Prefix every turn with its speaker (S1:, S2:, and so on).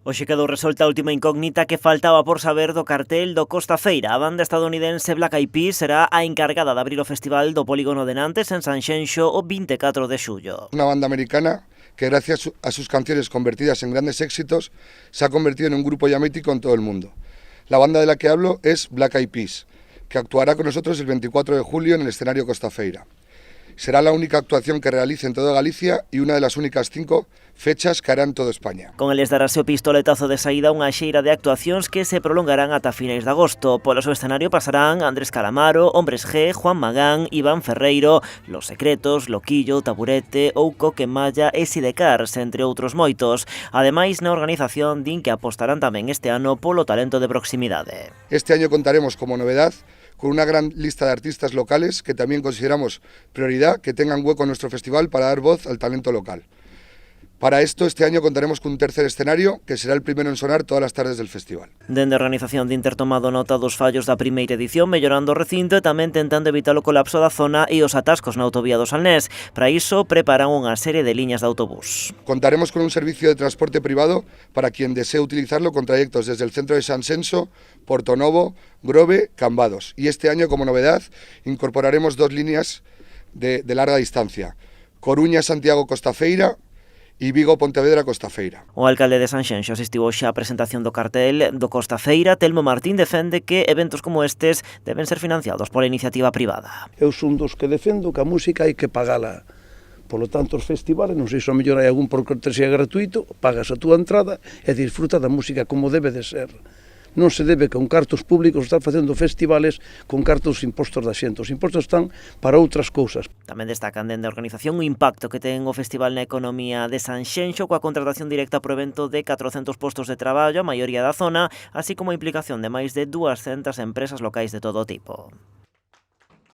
S1: Hoxe quedou resolta a última incógnita que faltaba por saber do cartel do Costa Feira. A banda estadounidense Black Eyed Peas será a encargada de abrir o festival do Polígono de Nantes en Sanxenxo o 24 de xullo.
S2: Una banda americana que gracias a sus canciones convertidas en grandes éxitos se ha convertido en un grupo ya mítico en todo el mundo. La banda de la que hablo es Black Eyed Peas, que actuará con nosotros el 24 de julio en el escenario Costa Feira. Será la única actuación que realice en toda Galicia y una de las únicas 5 fechas que hará en toda España.
S1: Con eles darase o pistoletazo de saída unha xeira de actuacións que se prolongarán ata finais de agosto. Polo seu escenario pasarán Andrés Calamaro, Hombres G, Juan Magán, Iván Ferreiro, Los Secretos, Loquillo, Taburete, Ouco, Quemalla e Sidecars, entre outros moitos. Ademais, na organización din que apostarán tamén este ano polo talento de proximidade.
S2: Este año contaremos como novedad con una gran lista de artistas locales que también consideramos prioridad que tengan hueco en nuestro festival para dar voz al talento local. Para esto, este año contaremos con un tercer escenario que será el primero en sonar todas las tardes del festival.
S1: Dende a organización din ter tomado nota dos fallos da primeira edición, mellorando o recinto e tamén tentando evitar o colapso da zona e os atascos na autovía do Salnés. Para iso, preparan unha serie de liñas de autobús.
S2: Contaremos con un servicio de transporte privado para quien desee utilizarlo con trayectos desde el centro de Sanxenxo, Portonovo, Grove, Cambados. Y este año, como novedad, incorporaremos 2 líneas de larga distancia: Coruña-Santiago-Costa Feira e Vigo-Pontevedra-Costa Feira.
S1: O alcalde de Sanxenxo asistiu hoxe á presentación do cartel do Costa Feira. Telmo Martín defende que eventos como estes deben ser financiados pola iniciativa privada.
S3: Eu son dos que defendo que a música hai que pagala. Por lo tanto, os festivales, non sei se a mellor hai algún por cortesía gratuito, pagas a túa entrada e disfruta da música como debe de ser. Non se debe con cartos públicos estar facendo festivales con cartos impostos da xente. Os impostos están para outras cousas.
S1: Tamén destacan dende a organización o impacto que ten o festival na economía de Sanxenxo coa contratación directa por evento de 400 postos de traballo, a maioría da zona, así como a implicación de máis de 200 empresas locais de todo tipo.